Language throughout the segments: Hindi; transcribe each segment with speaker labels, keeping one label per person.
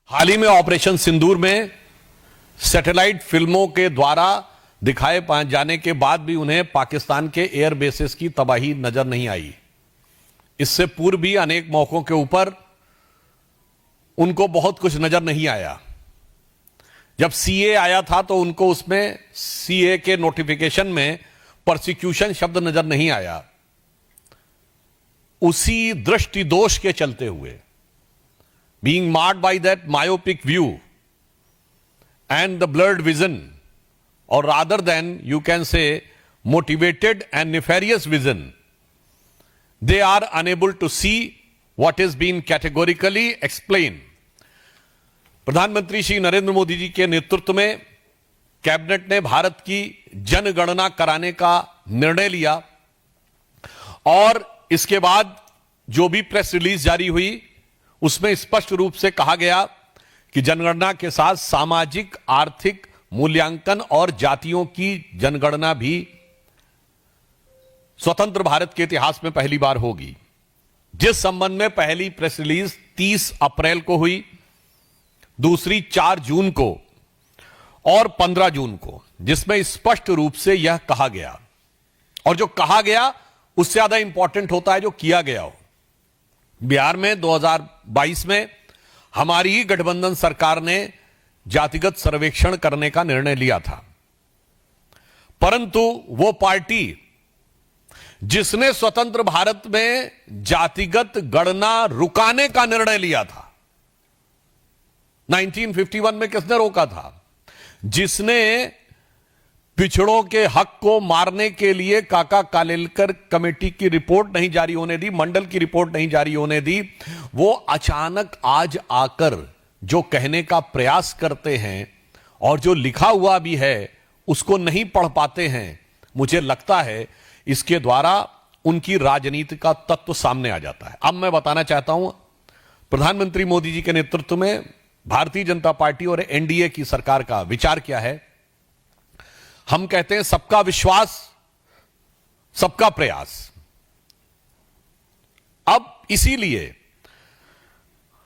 Speaker 1: हाल ही में ऑपरेशन सिंदूर में सैटेलाइट फिल्मों के द्वारा दिखाए जाने के बाद भी उन्हें पाकिस्तान के एयर बेसेस की तबाही नजर नहीं आई। इससे पूर्व भी अनेक मौकों के ऊपर उनको बहुत कुछ नजर नहीं आया। जब सीए आया था तो उनको उसमें सीए के नोटिफिकेशन में प्रोसिक्यूशन शब्द नजर नहीं आया। उसी दृष्टि दोष के चलते हुए, being marred by that myopic view and the blurred vision, or rather than you can say motivated and nefarious vision, they are unable to see what is being categorically explained. प्रधानमंत्री श्री नरेंद्र मोदी जी के नेतृत्व में कैबिनेट ने भारत की जनगणना कराने का निर्णय लिया और इसके बाद जो भी प्रेस रिलीज जारी हुई उसमें स्पष्ट रूप से कहा गया कि जनगणना के साथ सामाजिक आर्थिक मूल्यांकन और जातियों की जनगणना भी स्वतंत्र भारत के इतिहास में पहली बार होगी। जिस संबंध में पहली प्रेस रिलीज 30 अप्रैल को हुई, दूसरी 4 जून को और 15 जून को, जिसमें स्पष्ट रूप से यह कहा गया, और जो कहा गया उससे ज्यादा इंपॉर्टेंट होता है जो किया गया हो। बिहार में 2022 में हमारी ही गठबंधन सरकार ने जातिगत सर्वेक्षण करने का निर्णय लिया था, परंतु वो पार्टी जिसने स्वतंत्र भारत में जातिगत गणना रुकाने का निर्णय लिया था, 1951 में किसने रोका था? जिसने पिछड़ों के हक को मारने के लिए काका कालेलकर कमेटी की रिपोर्ट नहीं जारी होने दी, मंडल की रिपोर्ट नहीं जारी होने दी, वो अचानक आज आकर जो कहने का प्रयास करते हैं और जो लिखा हुआ भी है उसको नहीं पढ़ पाते हैं। मुझे लगता है इसके द्वारा उनकी राजनीति का तत्व सामने आ जाता है। अब मैं बताना चाहता हूं, प्रधानमंत्री मोदी जी के नेतृत्व में भारतीय जनता पार्टी और एनडीए की सरकार का विचार क्या है? हम कहते हैं सबका विश्वास, सबका प्रयास। अब इसीलिए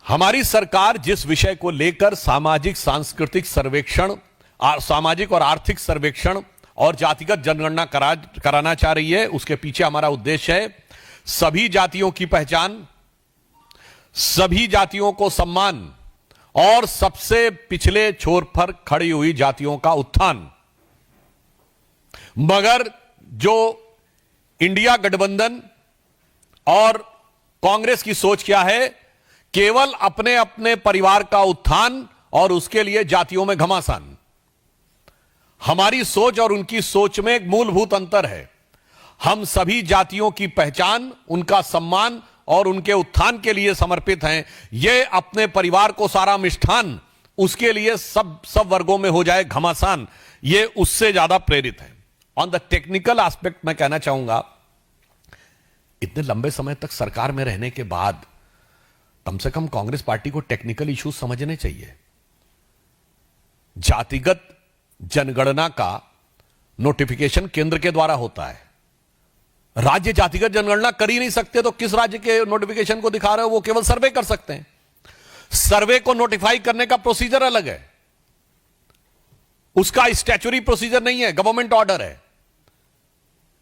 Speaker 1: हमारी सरकार जिस विषय को लेकर सामाजिक सांस्कृतिक सर्वेक्षण, सामाजिक और आर्थिक सर्वेक्षण और जातिगत जनगणना कराना चाह रही है, उसके पीछे हमारा उद्देश्य है सभी जातियों की पहचान, सभी जातियों को सम्मान और सबसे पिछले छोर पर खड़ी हुई जातियों का उत्थान। मगर जो इंडिया गठबंधन और कांग्रेस की सोच क्या है? केवल अपने अपने परिवार का उत्थान और उसके लिए जातियों में घमासान। हमारी सोच और उनकी सोच में एक मूलभूत अंतर है। हम सभी जातियों की पहचान, उनका सम्मान और उनके उत्थान के लिए समर्पित हैं। ये अपने परिवार को सारा मिष्ठान, उसके लिए सब वर्गों में हो जाए घमासान, ये उससे ज्यादा प्रेरित है। ऑन द टेक्निकल एस्पेक्ट मैं कहना चाहूंगा, इतने लंबे समय तक सरकार में रहने के बाद कम से कम कांग्रेस पार्टी को टेक्निकल इश्यूज समझने चाहिए। जातिगत जनगणना का नोटिफिकेशन केंद्र के द्वारा होता है। राज्य जातिगत जनगणना कर ही नहीं सकते तो किस राज्य के नोटिफिकेशन को दिखा रहे हो? वो केवल सर्वे कर सकते हैं। सर्वे को नोटिफाई करने का प्रोसीजर अलग है, उसका स्टैच्यूटरी प्रोसीजर नहीं है, गवर्नमेंट ऑर्डर है।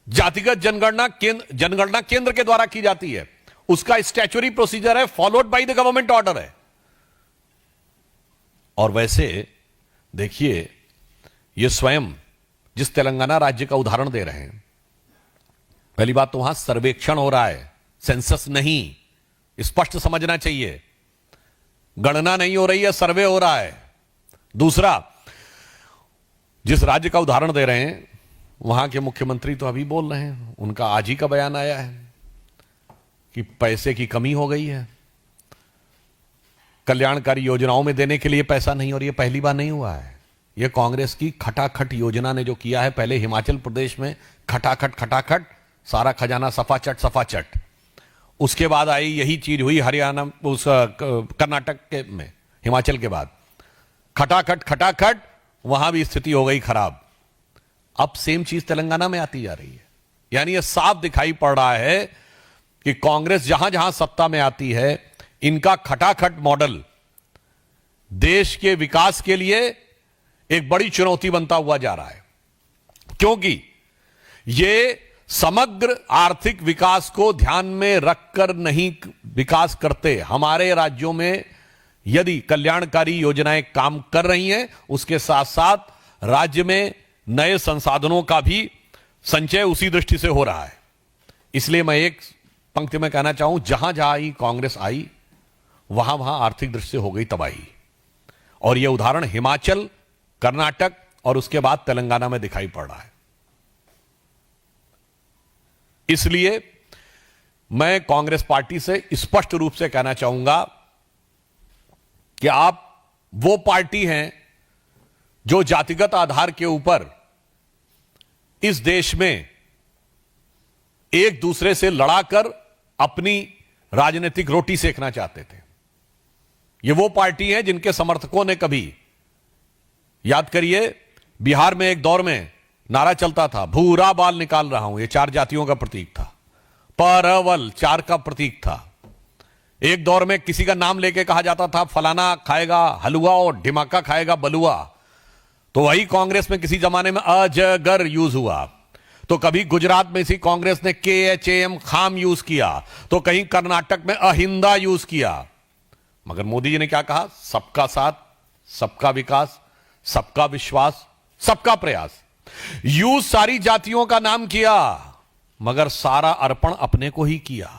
Speaker 1: जातिगत जनगणना केंद्र के द्वारा की जाती है, उसका स्टैच्यूटरी प्रोसीजर है, followed by the government order है। और वैसे देखिए, ये स्वयं जिस तेलंगाना राज्य का उदाहरण दे रहे हैं, पहली बात तो वहां सर्वेक्षण हो रहा है, सेंसस नहीं, स्पष्ट समझना चाहिए। गणना नहीं हो रही है, सर्वे हो रहा है। दूसरा, जिस राज्य का उदाहरण दे रहे हैं वहां के मुख्यमंत्री तो अभी बोल रहे हैं, उनका आज ही का बयान आया है कि पैसे की कमी हो गई है, कल्याणकारी योजनाओं में देने के लिए पैसा नहीं। और यह पहली बार नहीं हुआ है, यह कांग्रेस की खटाखट योजना ने जो किया है। पहले हिमाचल प्रदेश में खटाखट सारा खजाना सफाचट, उसके बाद आई यही चीज हुई हरियाणा, उस कर्नाटक के में, हिमाचल के बाद खटाखट वहां भी स्थिति हो गई खराब। अब सेम चीज तेलंगाना में आती जा रही है। यानी यह साफ दिखाई पड़ रहा है कि कांग्रेस जहां जहां सत्ता में आती है, इनका खटाखट मॉडल देश के विकास के लिए एक बड़ी चुनौती बनता हुआ जा रहा है, क्योंकि यह समग्र आर्थिक विकास को ध्यान में रखकर नहीं विकास करते। हमारे राज्यों में यदि कल्याणकारी योजनाएं काम कर रही हैं, उसके साथ साथ राज्य में नए संसाधनों का भी संचय उसी दृष्टि से हो रहा है। इसलिए मैं एक पंक्ति में कहना चाहूं, जहां जहां ही कांग्रेस आई वहां वहां आर्थिक दृष्टि से हो गई तबाही। और यह उदाहरण हिमाचल, कर्नाटक और उसके बाद तेलंगाना में दिखाई पड़ रहा है। इसलिए मैं कांग्रेस पार्टी से स्पष्ट रूप से कहना चाहूंगा कि आप वो पार्टी हैं जो जातिगत आधार के ऊपर इस देश में एक दूसरे से लड़ाकर अपनी राजनीतिक रोटी सेकना चाहते थे। ये वो पार्टी है जिनके समर्थकों ने कभी, याद करिए, बिहार में एक दौर में नारा चलता था, भूरा बाल निकाल रहा हूं, ये 4 जातियों का प्रतीक था। परवल 4 का प्रतीक था। एक दौर में किसी का नाम लेके कहा जाता था, फलाना खाएगा हलवा और ढिमाका खाएगा बलुआ। तो वही कांग्रेस में किसी जमाने में अजगर यूज हुआ। तो कभी गुजरात में इसी कांग्रेस ने KHAM खाम यूज किया, तो कहीं कर्नाटक में अहिंदा यूज किया। मगर मोदी जी ने क्या कहा? सबका साथ, सबका विकास, सबका विश्वास, सबका प्रयास। यूज सारी जातियों का नाम किया, मगर सारा अर्पण अपने को ही किया।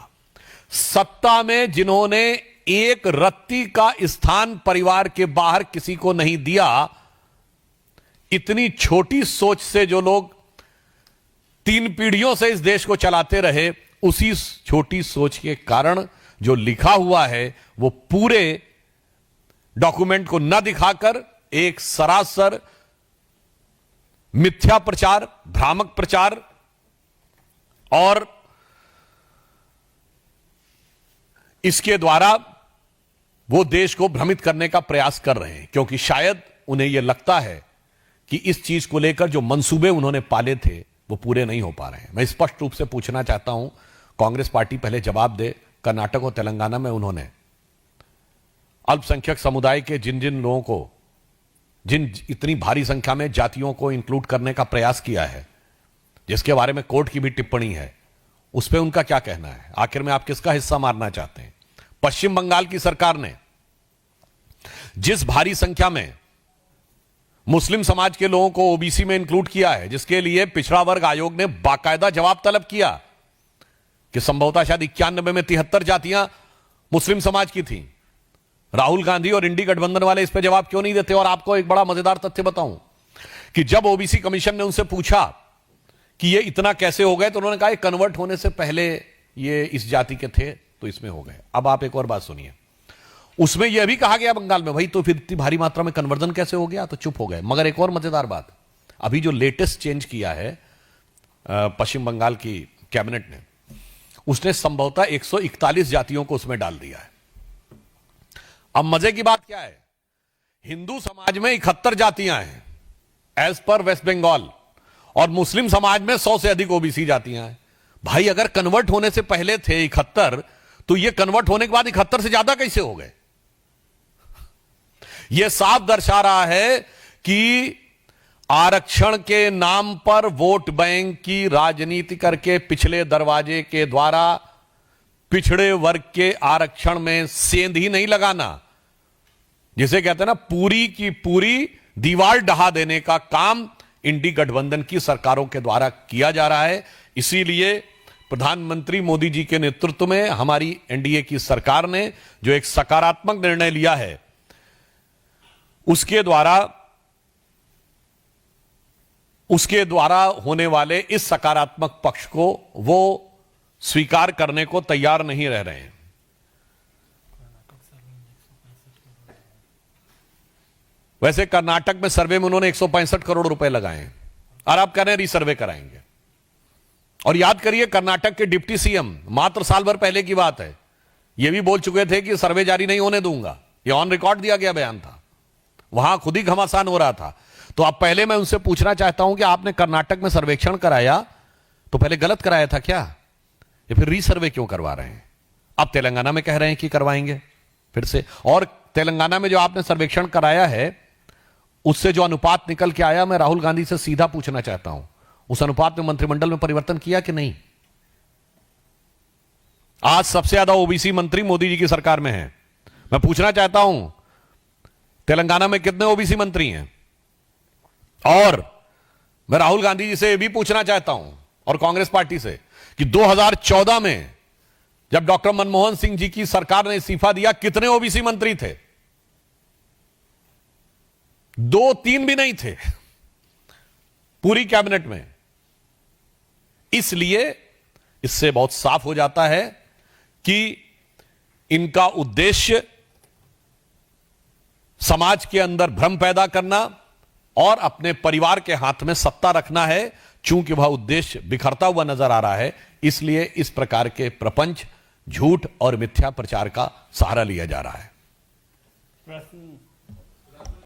Speaker 1: सत्ता में जिन्होंने एक रत्ती का स्थान परिवार के बाहर किसी को नहीं दिया, इतनी छोटी सोच से जो लोग 3 पीढ़ियों से इस देश को चलाते रहे, उसी छोटी सोच के कारण जो लिखा हुआ है वो पूरे डॉक्यूमेंट को न दिखाकर एक सरासर मिथ्या प्रचार, भ्रामक प्रचार और इसके द्वारा वो देश को भ्रमित करने का प्रयास कर रहे हैं, क्योंकि शायद उन्हें यह लगता है कि इस चीज को लेकर जो मंसूबे उन्होंने पाले थे वो पूरे नहीं हो पा रहे हैं। मैं स्पष्ट रूप से पूछना चाहता हूं, कांग्रेस पार्टी पहले जवाब दे। कर्नाटक और तेलंगाना में उन्होंने अल्पसंख्यक समुदाय के जिन जिन लोगों को, जिन इतनी भारी संख्या में जातियों को इंक्लूड करने का प्रयास किया है, जिसके बारे में कोर्ट की भी टिप्पणी है, उस पर उनका क्या कहना है? आखिर में आप किसका हिस्सा मारना चाहते हैं? पश्चिम बंगाल की सरकार ने जिस भारी संख्या में मुस्लिम समाज के लोगों को ओबीसी में इंक्लूड किया है, जिसके लिए पिछड़ा वर्ग आयोग ने बाकायदा जवाब तलब किया कि संभवतः शायद 91 में 73 जातियां मुस्लिम समाज की थी। राहुल गांधी और इंडी गठबंधन वाले इस पर जवाब क्यों नहीं देते? और आपको एक बड़ा मजेदार तथ्य बताऊं कि जब ओबीसी कमीशन ने उनसे पूछा कि ये इतना कैसे हो गए, तो उन्होंने कहा कन्वर्ट होने से पहले ये इस जाति के थे तो इसमें हो गए। अब आप एक और बात सुनिए, उसमें यह भी कहा गया बंगाल में, भाई तो फिर इतनी भारी मात्रा में कन्वर्जन कैसे हो गया? तो चुप हो गए। मगर एक और मजेदार बात, अभी जो लेटेस्ट चेंज किया है पश्चिम बंगाल की कैबिनेट ने, उसने संभवतः 141 जातियों को उसमें डाल दिया है। अब मजे की बात क्या है, हिंदू समाज में 71 जातियां हैं एज पर वेस्ट बंगाल, और मुस्लिम समाज में 100 से अधिक ओबीसी जातियां हैं। भाई अगर कन्वर्ट होने से पहले थे 71, तो ये कन्वर्ट होने के बाद 71 से ज्यादा कैसे हो गए? यह साफ दर्शा रहा है कि आरक्षण के नाम पर वोट बैंक की राजनीति करके पिछले दरवाजे के द्वारा पिछड़े वर्ग के आरक्षण में सेंध ही नहीं लगाना, जिसे कहते हैं ना पूरी की पूरी दीवार ढहा देने का काम इंडी गठबंधन की सरकारों के द्वारा किया जा रहा है। इसीलिए प्रधानमंत्री मोदी जी के नेतृत्व में हमारी एनडीए की सरकार ने जो एक सकारात्मक निर्णय लिया है, उसके द्वारा होने वाले इस सकारात्मक पक्ष को वो स्वीकार करने को तैयार नहीं रह रहे हैं। वैसे कर्नाटक में सर्वे में उन्होंने 165 करोड़ रुपए लगाए हैं और आप कह रहे हैं रीसर्वे कराएंगे। और याद करिए, कर्नाटक के डिप्टी सीएम मात्र साल भर पहले की बात है, यह भी बोल चुके थे कि सर्वे जारी नहीं होने दूंगा। यह ऑन रिकॉर्ड दिया गया बयान था, वहां खुद ही घमासान हो रहा था। तो अब पहले मैं उनसे पूछना चाहता हूं कि आपने कर्नाटक में सर्वेक्षण कराया तो पहले गलत कराया था क्या, या फिर रीसर्वे क्यों करवा रहे हैं? अब तेलंगाना में कह रहे हैं कि करवाएंगे फिर से। और तेलंगाना में जो आपने सर्वेक्षण कराया है उससे जो अनुपात निकल के आया, मैं राहुल गांधी से सीधा पूछना चाहता हूं, उस अनुपात में मंत्रिमंडल में परिवर्तन किया कि नहीं? आज सबसे ज्यादा ओबीसी मंत्री मोदी जी की सरकार में है। मैं पूछना चाहता हूं तेलंगाना में कितने ओबीसी मंत्री हैं? और मैं राहुल गांधी जी से भी पूछना चाहता हूं और कांग्रेस पार्टी से कि 2014 में जब डॉक्टर मनमोहन सिंह जी की सरकार ने इस्तीफा दिया, कितने ओबीसी मंत्री थे? 2-3 भी नहीं थे पूरी कैबिनेट में। इसलिए इससे बहुत साफ हो जाता है कि इनका उद्देश्य समाज के अंदर भ्रम पैदा करना और अपने परिवार के हाथ में सत्ता रखना है। चूंकि वह उद्देश्य बिखरता हुआ नजर आ रहा है, इसलिए इस प्रकार के प्रपंच, झूठ और मिथ्या प्रचार का सहारा लिया जा रहा है।
Speaker 2: प्रश्न